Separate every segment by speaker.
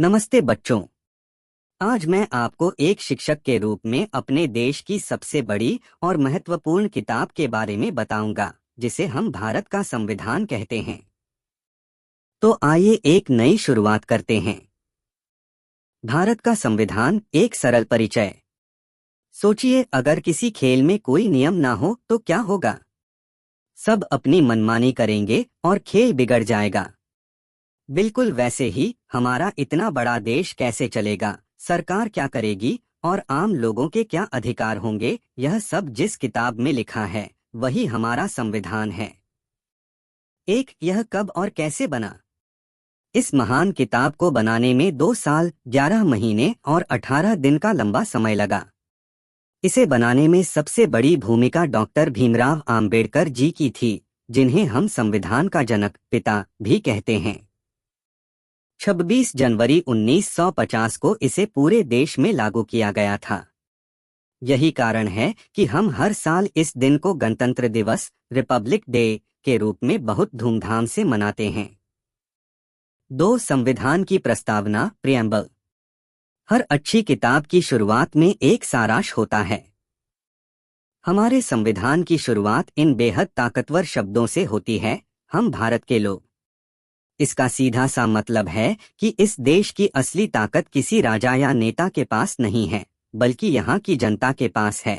Speaker 1: नमस्ते बच्चों। आज मैं आपको एक शिक्षक के रूप में अपने देश की सबसे बड़ी और महत्वपूर्ण किताब के बारे में बताऊंगा, जिसे हम भारत का संविधान कहते हैं। तो आइए एक नई शुरुआत करते हैं। भारत का संविधान एक सरल परिचय। सोचिए, अगर किसी खेल में कोई नियम ना हो तो क्या होगा? सब अपनी मनमानी करेंगे और खेल बिगड़ जाएगा। बिल्कुल वैसे ही हमारा इतना बड़ा देश कैसे चलेगा, सरकार क्या करेगी और आम लोगों के क्या अधिकार होंगे, यह सब जिस किताब में लिखा है वही हमारा संविधान है। यह कब और कैसे बना? इस महान किताब को बनाने में 2 साल, 11 महीने और 18 दिन का लंबा समय लगा। इसे बनाने में सबसे बड़ी भूमिका डॉक्टर भीमराव आम्बेडकर जी की थी, जिन्हें हम संविधान का जनक, पिता भी कहते हैं। 26 जनवरी 1950 को इसे पूरे देश में लागू किया गया था। यही कारण है कि हम हर साल इस दिन को गणतंत्र दिवस, रिपब्लिक डे के रूप में बहुत धूमधाम से मनाते हैं। 2 संविधान की प्रस्तावना, प्रियम्बल। हर अच्छी किताब की शुरुआत में एक सारांश होता है। हमारे संविधान की शुरुआत इन बेहद ताकतवर शब्दों से होती है, हम भारत के लोग। इसका सीधा सा मतलब है कि इस देश की असली ताकत किसी राजा या नेता के पास नहीं है, बल्कि यहाँ की जनता के पास है।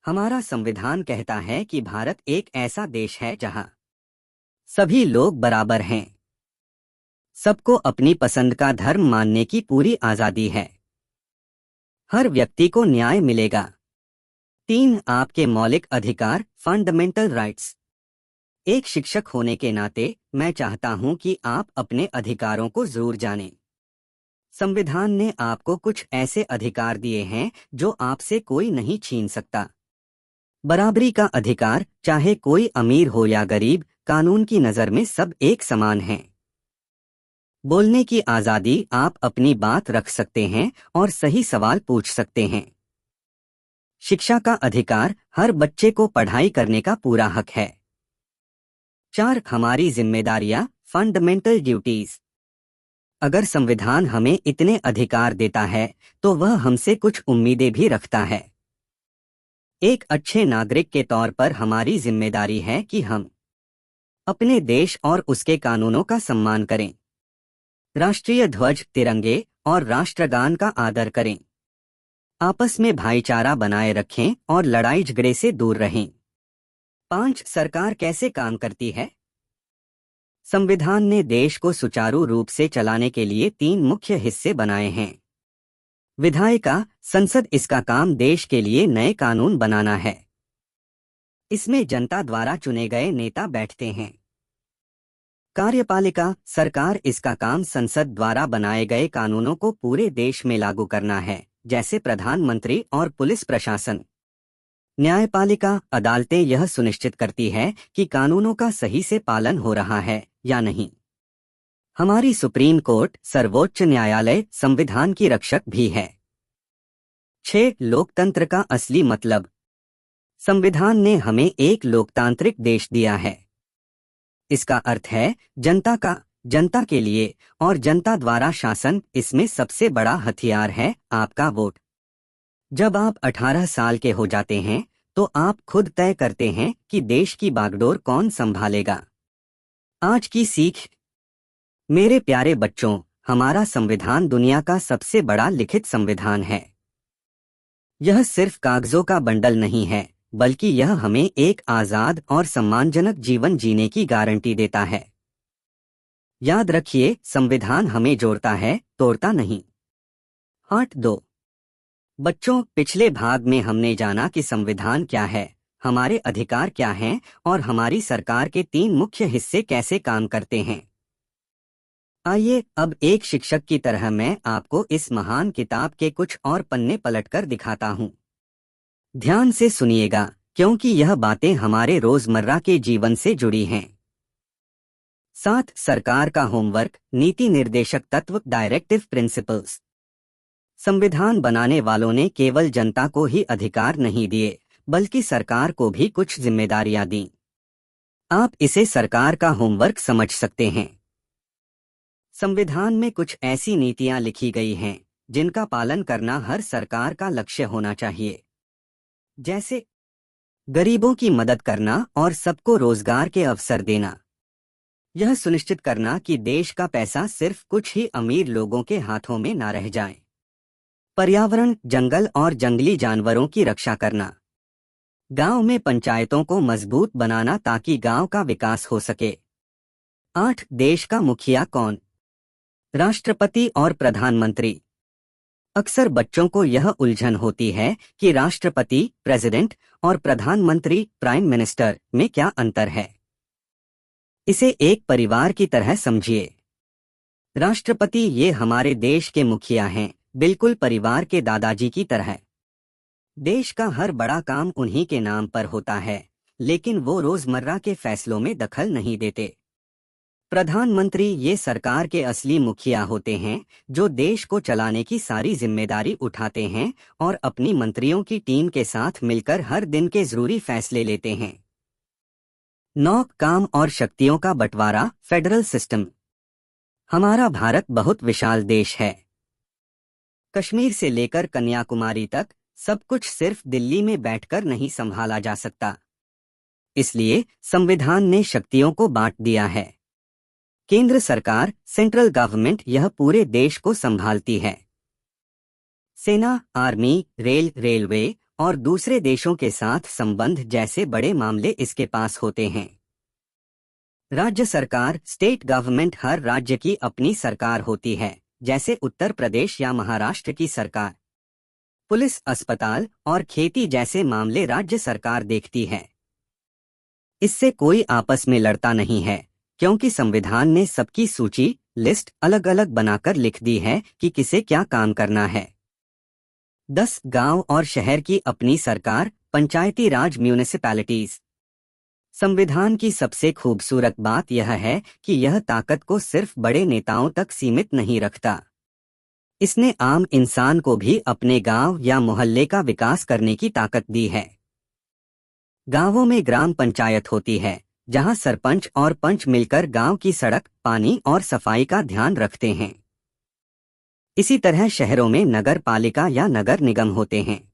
Speaker 1: हमारा संविधान कहता है कि भारत एक ऐसा देश है जहाँ सभी लोग बराबर हैं। सबको अपनी पसंद का धर्म मानने की पूरी आजादी है। हर व्यक्ति को न्याय मिलेगा। 3 आपके मौलिक अधिकार, फंडामेंटल राइट्स। एक शिक्षक होने के नाते मैं चाहता हूं कि आप अपने अधिकारों को जरूर जानें। संविधान ने आपको कुछ ऐसे अधिकार दिए हैं जो आपसे कोई नहीं छीन सकता। बराबरी का अधिकार, चाहे कोई अमीर हो या गरीब, कानून की नजर में सब एक समान हैं। बोलने की आजादी, आप अपनी बात रख सकते हैं और सही सवाल पूछ सकते हैं। शिक्षा का अधिकार, हर बच्चे को पढ़ाई करने का पूरा हक है। 4 हमारी जिम्मेदारियां, फंडामेंटल ड्यूटीज। अगर संविधान हमें इतने अधिकार देता है तो वह हमसे कुछ उम्मीदें भी रखता है। एक अच्छे नागरिक के तौर पर हमारी जिम्मेदारी है कि हम अपने देश और उसके कानूनों का सम्मान करें। राष्ट्रीय ध्वज, तिरंगे और राष्ट्रगान का आदर करें। आपस में भाईचारा बनाए रखें और लड़ाई झगड़े से दूर रहें। 5 सरकार कैसे काम करती है? संविधान ने देश को सुचारू रूप से चलाने के लिए 3 मुख्य हिस्से बनाए हैं। विधायिका, संसद, इसका काम देश के लिए नए कानून बनाना है। इसमें जनता द्वारा चुने गए नेता बैठते हैं। कार्यपालिका, सरकार, इसका काम संसद द्वारा बनाए गए कानूनों को पूरे देश में लागू करना है, जैसे प्रधानमंत्री और पुलिस प्रशासन। न्यायपालिका, अदालतें यह सुनिश्चित करती है कि कानूनों का सही से पालन हो रहा है या नहीं। हमारी सुप्रीम कोर्ट, सर्वोच्च न्यायालय, संविधान की रक्षक भी है। 6 लोकतंत्र का असली मतलब। संविधान ने हमें एक लोकतांत्रिक देश दिया है। इसका अर्थ है जनता का, जनता के लिए और जनता द्वारा शासन। इसमें सबसे बड़ा हथियार है आपका वोट। जब आप 18 साल के हो जाते हैं तो आप खुद तय करते हैं कि देश की बागडोर कौन संभालेगा। आज की सीख। मेरे प्यारे बच्चों, हमारा संविधान दुनिया का सबसे बड़ा लिखित संविधान है। यह सिर्फ कागजों का बंडल नहीं है, बल्कि यह हमें एक आजाद और सम्मानजनक जीवन जीने की गारंटी देता है। याद रखिए, संविधान हमें जोड़ता है, तोड़ता नहीं। पार्ट 2। बच्चों, पिछले भाग में हमने जाना कि संविधान क्या है, हमारे अधिकार क्या हैं और हमारी सरकार के 3 मुख्य हिस्से कैसे काम करते हैं। आइए अब एक शिक्षक की तरह मैं आपको इस महान किताब के कुछ और पन्ने पलटकर दिखाता हूँ। ध्यान से सुनिएगा, क्योंकि यह बातें हमारे रोजमर्रा के जीवन से जुड़ी हैं। 7 सरकार का होमवर्क, नीति निर्देशक तत्व, डायरेक्टिव प्रिंसिपल्स। संविधान बनाने वालों ने केवल जनता को ही अधिकार नहीं दिए, बल्कि सरकार को भी कुछ जिम्मेदारियां दी। आप इसे सरकार का होमवर्क समझ सकते हैं। संविधान में कुछ ऐसी नीतियां लिखी गई हैं जिनका पालन करना हर सरकार का लक्ष्य होना चाहिए। जैसे गरीबों की मदद करना और सबको रोजगार के अवसर देना। यह सुनिश्चित करना कि देश का पैसा सिर्फ कुछ ही अमीर लोगों के हाथों में ना रह जाए। पर्यावरण, जंगल और जंगली जानवरों की रक्षा करना। गांव में पंचायतों को मजबूत बनाना ताकि गांव का विकास हो सके। 8. देश का मुखिया कौन? राष्ट्रपति और प्रधानमंत्री। अक्सर बच्चों को यह उलझन होती है कि राष्ट्रपति, प्रेसिडेंट और प्रधानमंत्री, प्राइम मिनिस्टर में क्या अंतर है। इसे एक परिवार की तरह समझिए। राष्ट्रपति ये हमारे देश के मुखिया हैं, बिल्कुल परिवार के दादाजी की तरह। देश का हर बड़ा काम उन्हीं के नाम पर होता है, लेकिन वो रोजमर्रा के फैसलों में दखल नहीं देते। प्रधानमंत्री ये सरकार के असली मुखिया होते हैं, जो देश को चलाने की सारी जिम्मेदारी उठाते हैं और अपनी मंत्रियों की टीम के साथ मिलकर हर दिन के जरूरी फैसले लेते हैं। 9. काम और शक्तियों का बंटवारा, फेडरल सिस्टम। हमारा भारत बहुत विशाल देश है। कश्मीर से लेकर कन्याकुमारी तक सब कुछ सिर्फ दिल्ली में बैठकर नहीं संभाला जा सकता। इसलिए संविधान ने शक्तियों को बांट दिया है। केंद्र सरकार, सेंट्रल गवर्नमेंट, यह पूरे देश को संभालती है। सेना, आर्मी, रेलवे और दूसरे देशों के साथ संबंध जैसे बड़े मामले इसके पास होते हैं। राज्य सरकार, स्टेट गवर्नमेंट, हर राज्य की अपनी सरकार होती है, जैसे उत्तर प्रदेश या महाराष्ट्र की सरकार। पुलिस, अस्पताल और खेती जैसे मामले राज्य सरकार देखती है। इससे कोई आपस में लड़ता नहीं है, क्योंकि संविधान ने सबकी सूची, लिस्ट अलग अलग बनाकर लिख दी है कि किसे क्या काम करना है। 10. गांव और शहर की अपनी सरकार, पंचायती राज, म्यूनिसिपैलिटीज। संविधान की सबसे खूबसूरत बात यह है कि यह ताकत को सिर्फ बड़े नेताओं तक सीमित नहीं रखता। इसने आम इंसान को भी अपने गांव या मोहल्ले का विकास करने की ताकत दी है। गांवों में ग्राम पंचायत होती है, जहां सरपंच और पंच मिलकर गांव की सड़क, पानी और सफाई का ध्यान रखते हैं। इसी तरह शहरों में नगर पालिका या नगर निगम होते हैं।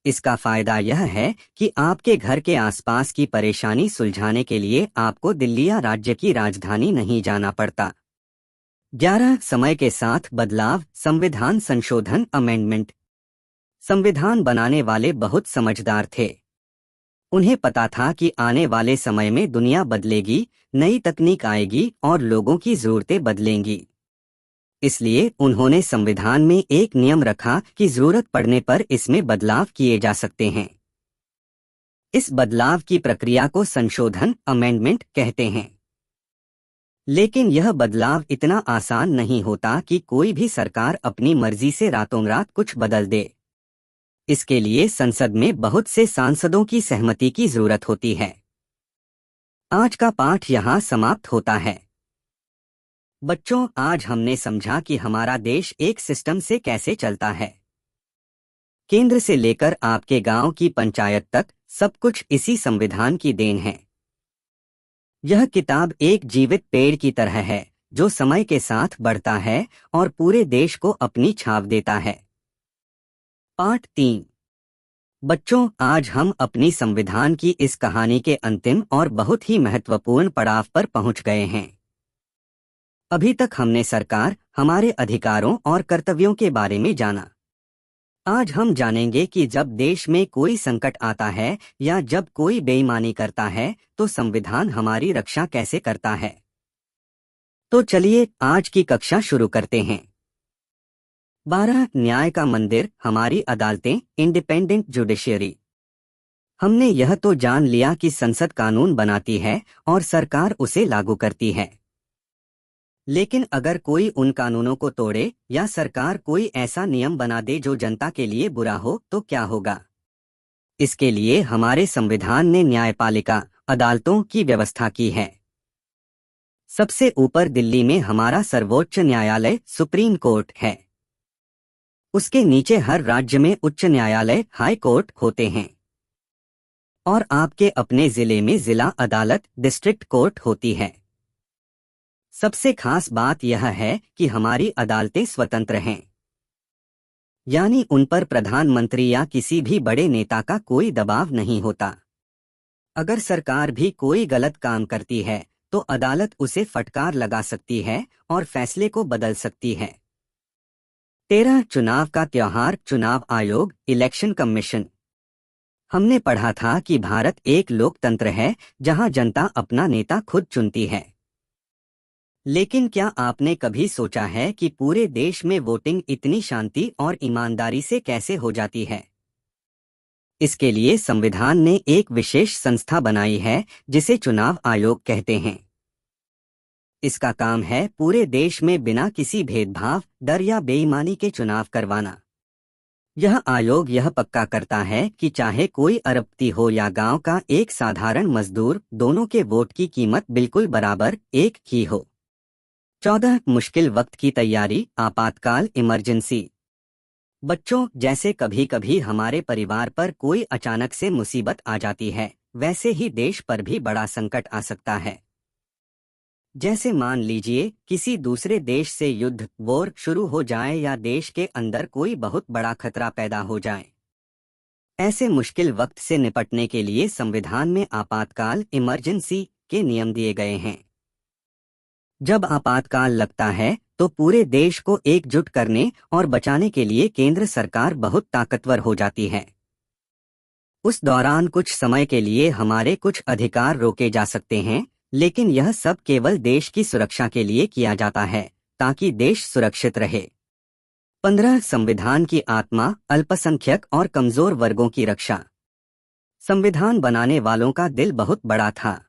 Speaker 1: इसका फायदा यह है कि आपके घर के आसपास की परेशानी सुलझाने के लिए आपको दिल्ली या राज्य की राजधानी नहीं जाना पड़ता। 11. समय के साथ बदलाव, संविधान संशोधन, अमेंडमेंट। संविधान बनाने वाले बहुत समझदार थे। उन्हें पता था कि आने वाले समय में दुनिया बदलेगी, नई तकनीक आएगी और लोगों की जरूरतें बदलेंगी। इसलिए उन्होंने संविधान में एक नियम रखा कि जरूरत पड़ने पर इसमें बदलाव किए जा सकते हैं। इस बदलाव की प्रक्रिया को संशोधन, अमेंडमेंट कहते हैं। लेकिन यह बदलाव इतना आसान नहीं होता कि कोई भी सरकार अपनी मर्जी से रातों रात कुछ बदल दे। इसके लिए संसद में बहुत से सांसदों की सहमति की जरूरत होती है। आज का पाठ यहाँ समाप्त होता है। बच्चों, आज हमने समझा कि हमारा देश एक सिस्टम से कैसे चलता है। केंद्र से लेकर आपके गांव की पंचायत तक सब कुछ इसी संविधान की देन है। यह किताब एक जीवित पेड़ की तरह है, जो समय के साथ बढ़ता है और पूरे देश को अपनी छाप देता है। पाठ 3। बच्चों, आज हम अपनी संविधान की इस कहानी के अंतिम और बहुत ही महत्वपूर्ण पड़ाव पर पहुंच गए हैं। अभी तक हमने सरकार, हमारे अधिकारों और कर्तव्यों के बारे में जाना। आज हम जानेंगे कि जब देश में कोई संकट आता है या जब कोई बेईमानी करता है, तो संविधान हमारी रक्षा कैसे करता है। तो चलिए आज की कक्षा शुरू करते हैं। 12. न्याय का मंदिर, हमारी अदालतें, इंडिपेंडेंट जुडिशियरी। हमने यह तो जान लिया कि संसद कानून बनाती है और सरकार उसे लागू करती है। लेकिन अगर कोई उन कानूनों को तोड़े या सरकार कोई ऐसा नियम बना दे जो जनता के लिए बुरा हो, तो क्या होगा? इसके लिए हमारे संविधान ने न्यायपालिका, अदालतों की व्यवस्था की है। सबसे ऊपर दिल्ली में हमारा सर्वोच्च न्यायालय, सुप्रीम कोर्ट है। उसके नीचे हर राज्य में उच्च न्यायालय, हाई कोर्ट होते हैं। और आपके अपने जिले में जिला अदालत, डिस्ट्रिक्ट कोर्ट होती है। सबसे खास बात यह है कि हमारी अदालतें स्वतंत्र हैं, यानी उन पर प्रधानमंत्री या किसी भी बड़े नेता का कोई दबाव नहीं होता। अगर सरकार भी कोई गलत काम करती है तो अदालत उसे फटकार लगा सकती है और फैसले को बदल सकती है। 13 चुनाव का त्योहार, चुनाव आयोग, इलेक्शन कमीशन। हमने पढ़ा था कि भारत एक लोकतंत्र है जहां जनता अपना नेता खुद चुनती है। लेकिन क्या आपने कभी सोचा है कि पूरे देश में वोटिंग इतनी शांति और ईमानदारी से कैसे हो जाती है? इसके लिए संविधान ने एक विशेष संस्था बनाई है जिसे चुनाव आयोग कहते हैं। इसका काम है पूरे देश में बिना किसी भेदभाव, डर या बेईमानी के चुनाव करवाना। यह आयोग यह पक्का करता है कि चाहे कोई अरबपति हो या गांव का एक साधारण मजदूर, दोनों के वोट की कीमत बिल्कुल बराबर एक ही हो। 14 मुश्किल वक्त की तैयारी, आपातकाल, इमरजेंसी। बच्चों, जैसे कभी कभी हमारे परिवार पर कोई अचानक से मुसीबत आ जाती है, वैसे ही देश पर भी बड़ा संकट आ सकता है। जैसे मान लीजिए किसी दूसरे देश से युद्ध, वॉर शुरू हो जाए या देश के अंदर कोई बहुत बड़ा खतरा पैदा हो जाए। ऐसे मुश्किल वक्त से निपटने के लिए संविधान में आपातकाल, इमरजेंसी के नियम दिए गए हैं। जब आपातकाल लगता है तो पूरे देश को एकजुट करने और बचाने के लिए केंद्र सरकार बहुत ताकतवर हो जाती है। उस दौरान कुछ समय के लिए हमारे कुछ अधिकार रोके जा सकते हैं, लेकिन यह सब केवल देश की सुरक्षा के लिए किया जाता है ताकि देश सुरक्षित रहे। 15 संविधान की आत्मा, अल्पसंख्यक और कमजोर वर्गों की रक्षा। संविधान बनाने वालों का दिल बहुत बड़ा था।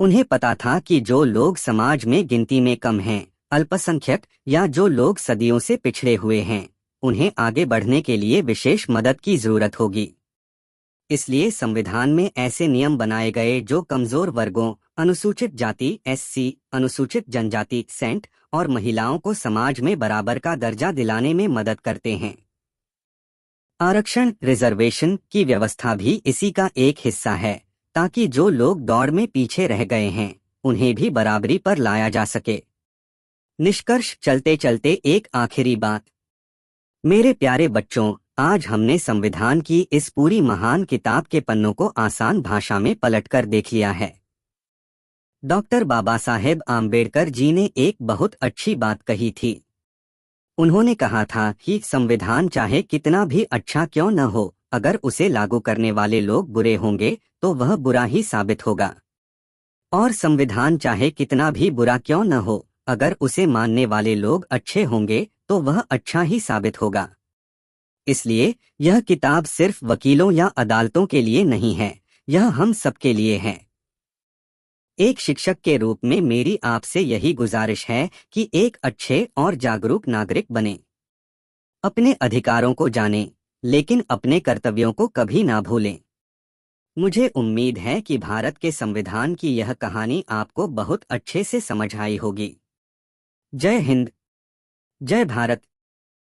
Speaker 1: उन्हें पता था कि जो लोग समाज में गिनती में कम हैं, अल्पसंख्यक या जो लोग सदियों से पिछड़े हुए हैं, उन्हें आगे बढ़ने के लिए विशेष मदद की जरूरत होगी। इसलिए संविधान में ऐसे नियम बनाए गए जो कमजोर वर्गों, अनुसूचित जाति (SC), अनुसूचित जनजाति (SENT) और महिलाओं को समाज में बराबर का दर्जा दिलाने में मदद करते हैं। आरक्षण, रिजर्वेशन की व्यवस्था भी इसी का एक हिस्सा है, ताकि जो लोग दौड़ में पीछे रह गए हैं उन्हें भी बराबरी पर लाया जा सके। निष्कर्ष, चलते चलते एक आखिरी बात। मेरे प्यारे बच्चों, आज हमने संविधान की इस पूरी महान किताब के पन्नों को आसान भाषा में पलटकर देख लिया है। डॉक्टर बाबा साहेब आम्बेडकर जी ने एक बहुत अच्छी बात कही थी। उन्होंने कहा था कि संविधान चाहे कितना भी अच्छा क्यों न हो, अगर उसे लागू करने वाले लोग बुरे होंगे तो वह बुरा ही साबित होगा। और संविधान चाहे कितना भी बुरा क्यों न हो, अगर उसे मानने वाले लोग अच्छे होंगे तो वह अच्छा ही साबित होगा। इसलिए यह किताब सिर्फ वकीलों या अदालतों के लिए नहीं है, यह हम सबके लिए है। एक शिक्षक के रूप में मेरी आपसे यही गुजारिश है कि एक अच्छे और जागरूक नागरिक बने। अपने अधिकारों को जानें, लेकिन अपने कर्तव्यों को कभी ना भूलें। मुझे उम्मीद है कि भारत के संविधान की यह कहानी आपको बहुत अच्छे से समझ आई होगी। जय हिंद, जय भारत।